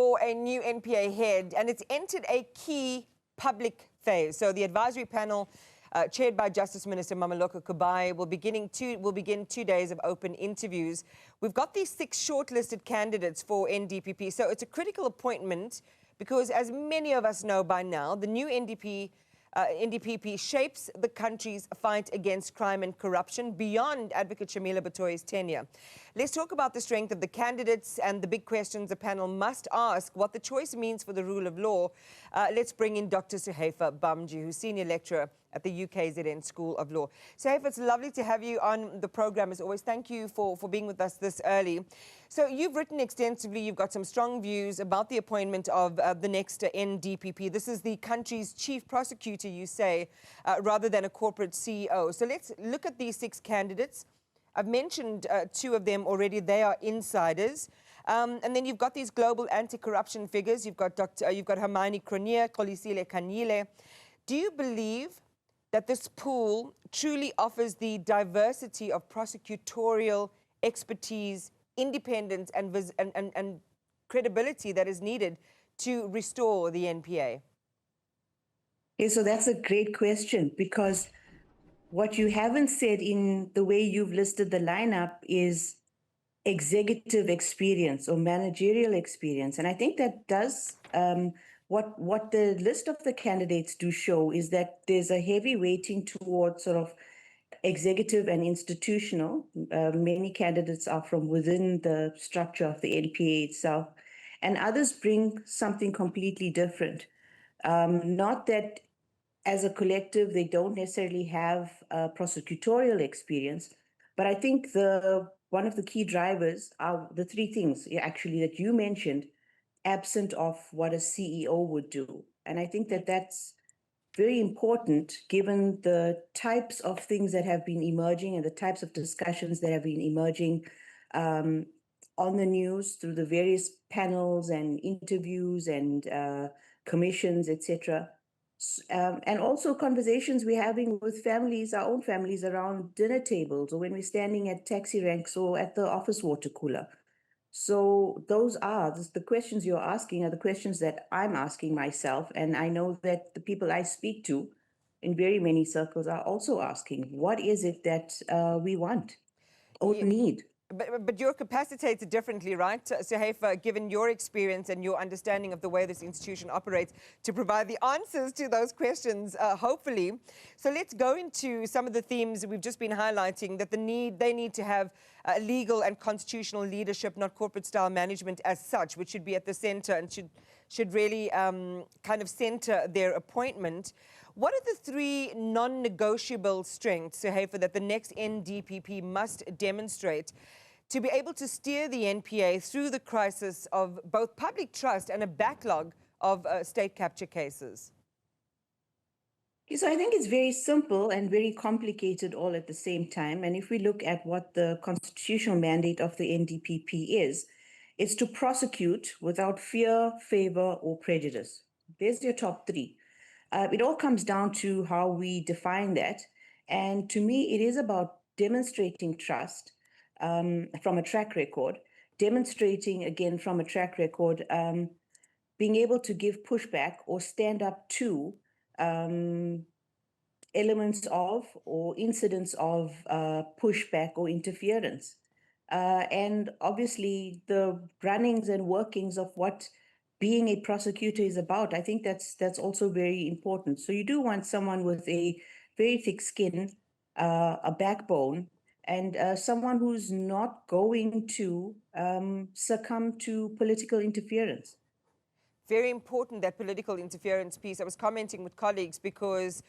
for a new NPA head, and it's entered a key public phase. So the advisory panel, chaired by Justice Minister Mamoloko Kubayi, will begin 2 days of open interviews. We've got these 6 shortlisted candidates for NDPP, so it's a critical appointment because, as many of us know by now, the new NDPP shapes the country's fight against crime and corruption beyond Advocate Shamila Batoye's tenure. Let's talk about the strength of the candidates and the big questions the panel must ask, what the choice means for the rule of law. Let's bring in Dr. Suhayfa Bhamjee, who's Senior Lecturer at the UKZN School of Law. Suhayfa, it's lovely to have you on the program as always. Thank you for being with us this early. So you've written extensively, you've got some strong views about the appointment of the next NDPP. This is the country's chief prosecutor, you say, rather than a corporate CEO. So let's look at these 6 candidates. I've mentioned 2 of them already. They are insiders. And then you've got these global anti-corruption figures. You've got Hermione Cronje, Xolisile Kanyile. Do you believe that this pool truly offers the diversity of prosecutorial expertise, independence and credibility that is needed to restore the NPA? Yeah, so that's a great question, because what you haven't said in the way you've listed the lineup is executive experience or managerial experience. And I think that does, what the list of the candidates do show is that there's a heavy weighting towards sort of executive and institutional. Many candidates are from within the structure of the NPA itself, and others bring something completely different. Not that as a collective, they don't necessarily have prosecutorial experience, but I think one of the key drivers are the 3 things actually that you mentioned, absent of what a CEO would do. And I think that that's very important given the types of things that have been emerging and the types of discussions that have been emerging on the news through the various panels and interviews and commissions, etc. And also conversations we're having with families, our own families, around dinner tables, or when we're standing at taxi ranks or at the office water cooler. So the questions you're asking are the questions that I'm asking myself. And I know that the people I speak to in very many circles are also asking, what is it that we want or need? But you're capacitated differently, right, Suhayfa, given your experience and your understanding of the way this institution operates, to provide the answers to those questions, hopefully. So let's go into some of the themes we've just been highlighting, that they need to have legal and constitutional leadership, not corporate-style management as such, which should be at the center and should really kind of center their appointment. What are the 3 non-negotiable strengths, Suhayfa, that the next NDPP must demonstrate to be able to steer the NPA through the crisis of both public trust and a backlog of state capture cases? So I think it's very simple and very complicated all at the same time. And if we look at what the constitutional mandate of the NDPP is, it's to prosecute without fear, favor, or prejudice. There's your top 3. It all comes down to how we define that. And to me, it is about demonstrating trust from a track record, demonstrating again from a track record, being able to give pushback or stand up to elements of or incidents of pushback or interference. And obviously the runnings and workings of what being a prosecutor is about, I think that's also very important. So you do want someone with a very thick skin, a backbone, and someone who's not going to succumb to political interference. Very important, that political interference piece. I was commenting with colleagues because,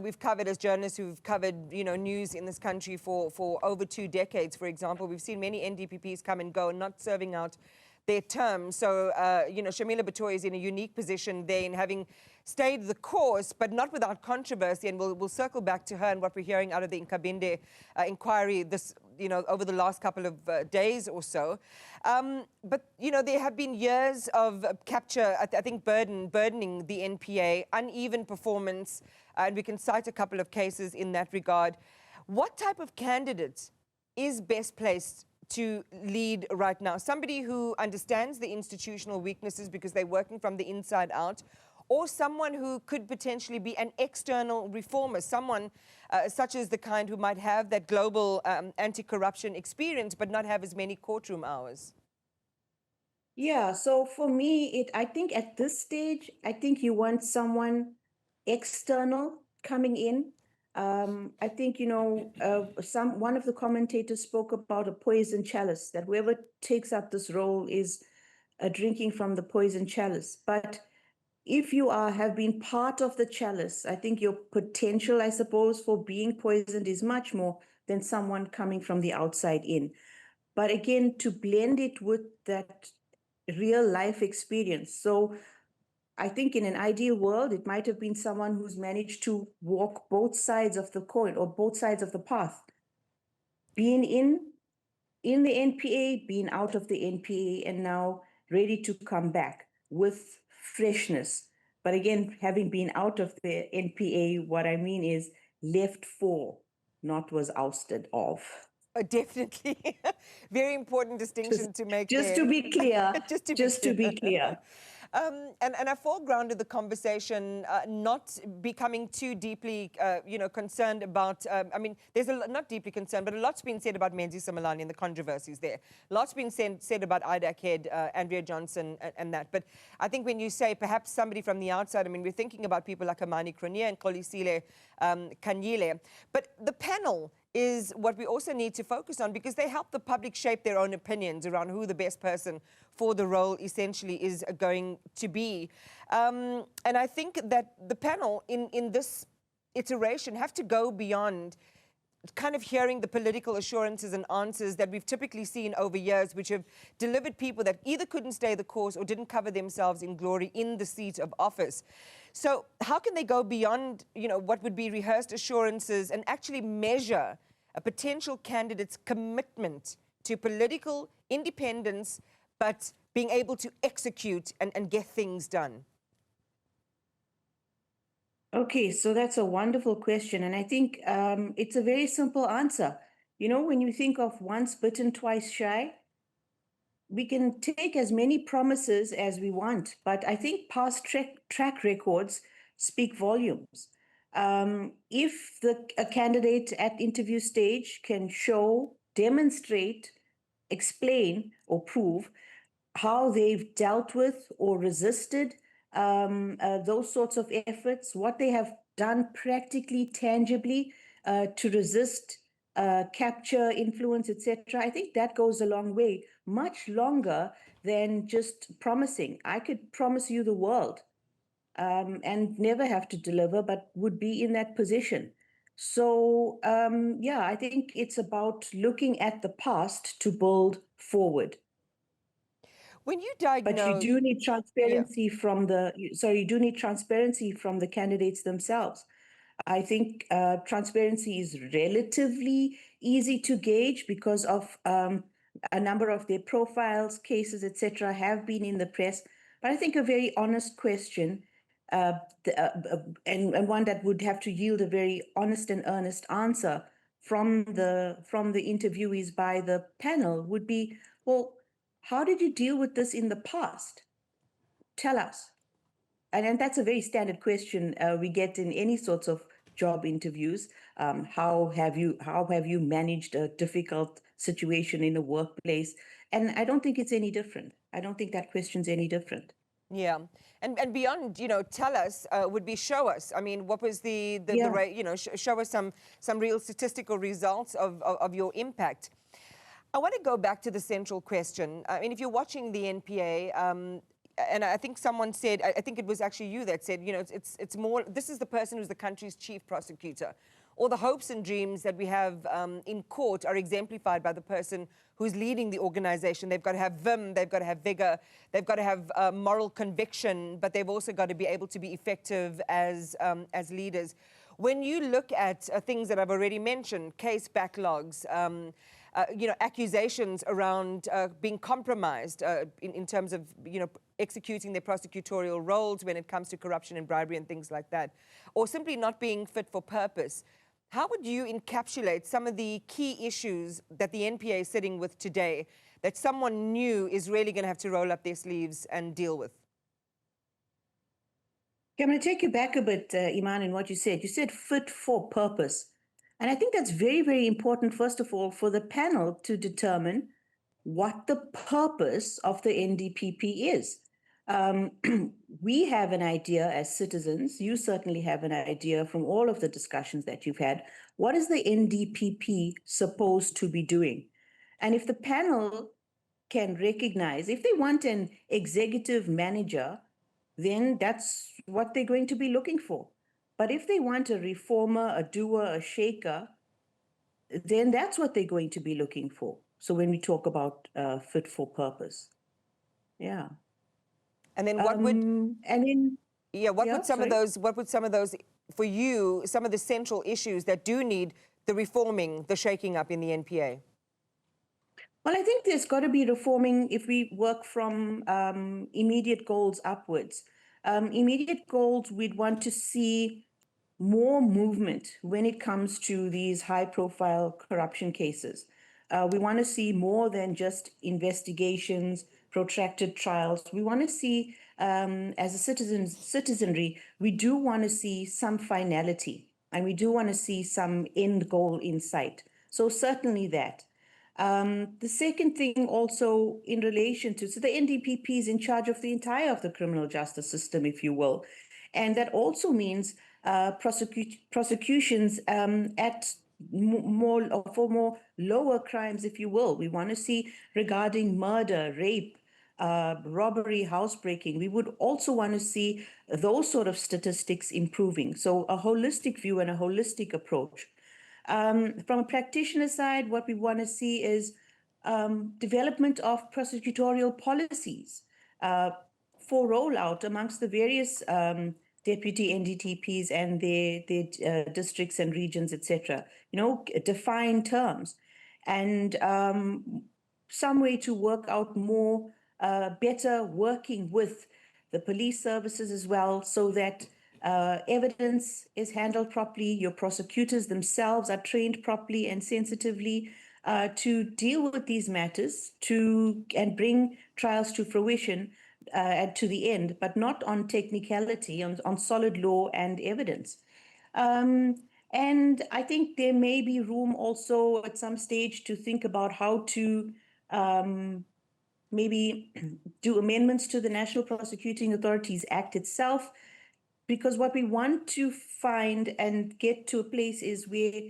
we've covered, as journalists who've covered, news in this country for over 2 decades, for example. We've seen many NDPPs come and go, not serving out their term. So, Shamila Batoye is in a unique position there in having stayed the course, but not without controversy. And we'll circle back to her and what we're hearing out of the Nkabinde inquiry this, over the last couple of days or so. But, there have been years of capture, I think, burdening the NPA, uneven performance, and we can cite a couple of cases in that regard. What type of candidate is best placed to lead right now? Somebody who understands the institutional weaknesses because they're working from the inside out, or someone who could potentially be an external reformer, someone such as the kind who might have that global anti-corruption experience but not have as many courtroom hours? Yeah, so for me, I think at this stage, I think you want someone external coming in. I think, one of the commentators spoke about a poison chalice, that whoever takes up this role is drinking from the poison chalice. But if you have been part of the chalice, I think your potential, I suppose, for being poisoned is much more than someone coming from the outside in. But again, to blend it with that real life experience. So I think in an ideal world, it might have been someone who's managed to walk both sides of the coin or both sides of the path, being in the NPA, being out of the NPA, and now ready to come back with freshness. But again, having been out of the NPA, what I mean is left for, not was ousted of. Definitely. Very important distinction to make just there. to be clear. just to be clear. And I foregrounded the conversation not becoming too deeply, concerned about, there's not deeply concerned, but a lot's been said about Menzi Simelane and the controversies there. Lots been said about IDAC head, Andrea Johnson, and that. But I think when you say perhaps somebody from the outside, we're thinking about people like Amani Cronje and Kolisile Kanyile. But the panel is what we also need to focus on, because they help the public shape their own opinions around who the best person for the role essentially is going to be. And I think that the panel in this iteration have to go beyond kind of hearing the political assurances and answers that we've typically seen over years, which have delivered people that either couldn't stay the course or didn't cover themselves in glory in the seat of office. So how can they go beyond, what would be rehearsed assurances and actually measure a potential candidate's commitment to political independence, but being able to execute and get things done? Okay, so that's a wonderful question. And I think it's a very simple answer. When you think of once bitten, twice shy, we can take as many promises as we want, but I think past track records speak volumes. If a candidate at interview stage can show, demonstrate, explain, or prove how they've dealt with or resisted those sorts of efforts, what they have done practically, tangibly to resist capture, influence, etc. I think that goes a long way, much longer than just promising. I could promise you the world and never have to deliver, but would be in that position. So, I think it's about looking at the past to build forward. When you diagnose, but you do need transparency from the candidates themselves. I think transparency is relatively easy to gauge because of a number of their profiles, cases, etc., have been in the press. But I think a very honest question, and one that would have to yield a very honest and earnest answer from the interviewees by the panel would be, well, how did you deal with this in the past? Tell us. And that's a very standard question we get in any sorts of job interviews. How have you managed a difficult situation in the workplace? And I don't think it's any different. I don't think that question's any different. Yeah, and beyond, tell us would be show us. What was the show us some real statistical results of your impact. I want to go back to the central question. If you're watching the NPA, and I think someone said, I think it was actually you that said, it's more, this is the person who's the country's chief prosecutor. All the hopes and dreams that we have in court are exemplified by the person who's leading the organization. They've got to have vim, they've got to have vigor, they've got to have moral conviction, but they've also got to be able to be effective as leaders. When you look at things that I've already mentioned, case backlogs, accusations around being compromised in terms of, executing their prosecutorial roles when it comes to corruption and bribery and things like that, or simply not being fit for purpose. How would you encapsulate some of the key issues that the NPA is sitting with today that someone new is really going to have to roll up their sleeves and deal with? Okay, I'm going to take you back a bit, Iman, in what you said. You said fit for purpose. And I think that's very, very important, first of all, for the panel to determine what the purpose of the NDPP is. We have an idea as citizens, you certainly have an idea from all of the discussions that you've had. What is the NDPP supposed to be doing? And if the panel can recognize, if they want an executive manager, then that's what they're going to be looking for. But if they want a reformer, a doer, a shaker, then that's what they're going to be looking for. So when we talk about fit for purpose, yeah. And then what would and then what would some of those for you, some of the central issues that do need the reforming, the shaking up in the NPA? Well, I think there's got to be reforming if we work from immediate goals upwards. Immediate goals, we'd want to see more movement when it comes to these high-profile corruption cases. We want to see more than just investigations, protracted trials. We want to see, as a citizenry, we do want to see some finality, and we do want to see some end goal in sight. So certainly that. The second thing also in relation to, so the NDPP is in charge of the entire of the criminal justice system, if you will. And that also means prosecutions at more lower crimes, if you will. We want to see regarding murder, rape, robbery, housebreaking. We would also want to see those sort of statistics improving. So a holistic view and a holistic approach. From a practitioner side, what we want to see is development of prosecutorial policies for rollout amongst the various deputy NDTPs and their districts and regions, etc. You know, define terms and some way to work out more better working with the police services as well, so that evidence is handled properly, your prosecutors themselves are trained properly and sensitively to deal with these matters and bring trials to fruition and to the end, but not on technicality, on solid law and evidence. And I think there may be room also at some stage to think about how to maybe do amendments to the National Prosecuting Authorities Act itself, because what we want to find and get to a place is where,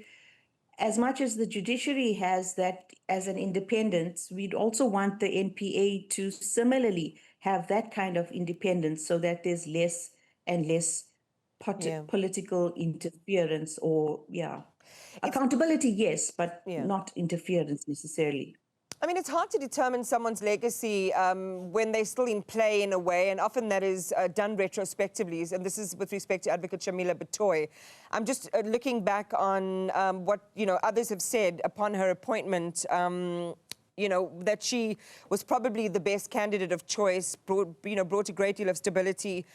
as much as the judiciary has that as an independence, we'd also want the NPA to similarly have that kind of independence, so that there's less and less political interference or, accountability, yes, but not interference necessarily. I mean, it's hard to determine someone's legacy when they're still in play in a way, and often that is done retrospectively, and this is with respect to Advocate Shamila Batoy. I'm just looking back on what, others have said upon her appointment, that she was probably the best candidate of choice, brought a great deal of stability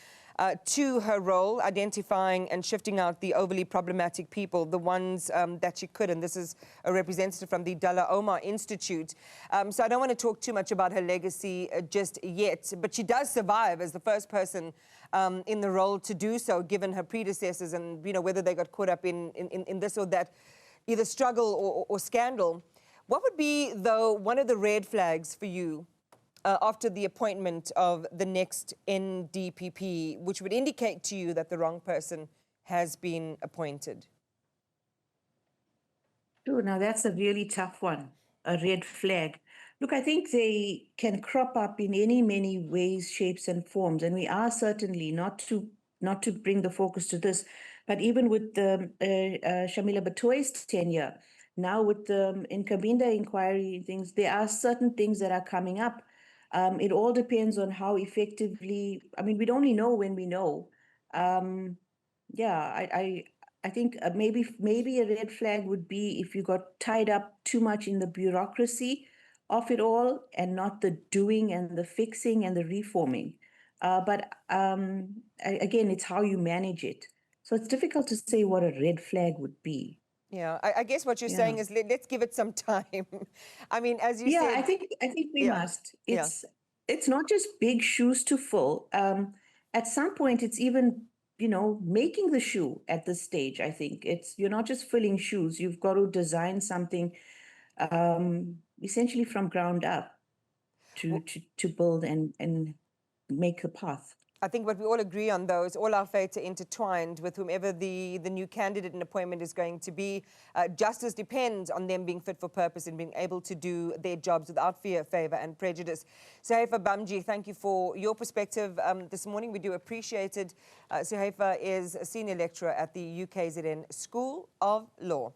to her role, identifying and shifting out the overly problematic people, the ones that she could. And this is a representative from the Dalla Omar Institute. So I don't want to talk too much about her legacy just yet, but she does survive as the first person in the role to do so, given her predecessors and, whether they got caught up in this or that, either struggle or scandal. What would be, though, one of the red flags for you after the appointment of the next NDPP, which would indicate to you that the wrong person has been appointed? Sure, now that's a really tough one, a red flag. Look, I think they can crop up in many ways, shapes and forms, and we are certainly not to bring the focus to this, but even with the Shamila Batoy's tenure, now with the Nkabinda inquiry things, there are certain things that are coming up. It all depends on how effectively, I mean, we'd only know when we know. I think maybe a red flag would be if you got tied up too much in the bureaucracy of it all and not the doing and the fixing and the reforming. But again, it's how you manage it. So it's difficult to say what a red flag would be. Yeah, I guess what you're Yeah. saying is let's give it some time. I mean, as you Yeah, said, I think we yeah, must. yeah. It's not just big shoes to fill. At some point, it's even, making the shoe at this stage. I think you're not just filling shoes. You've got to design something essentially from ground up to build and make a path. I think what we all agree on, though, is all our fates are intertwined with whomever the new candidate and appointment is going to be. Justice depends on them being fit for purpose and being able to do their jobs without fear, favour and prejudice. Suhayfa, Bhamjee, thank you for your perspective this morning. We do appreciate it. Suhayfa is a senior lecturer at the UKZN School of Law.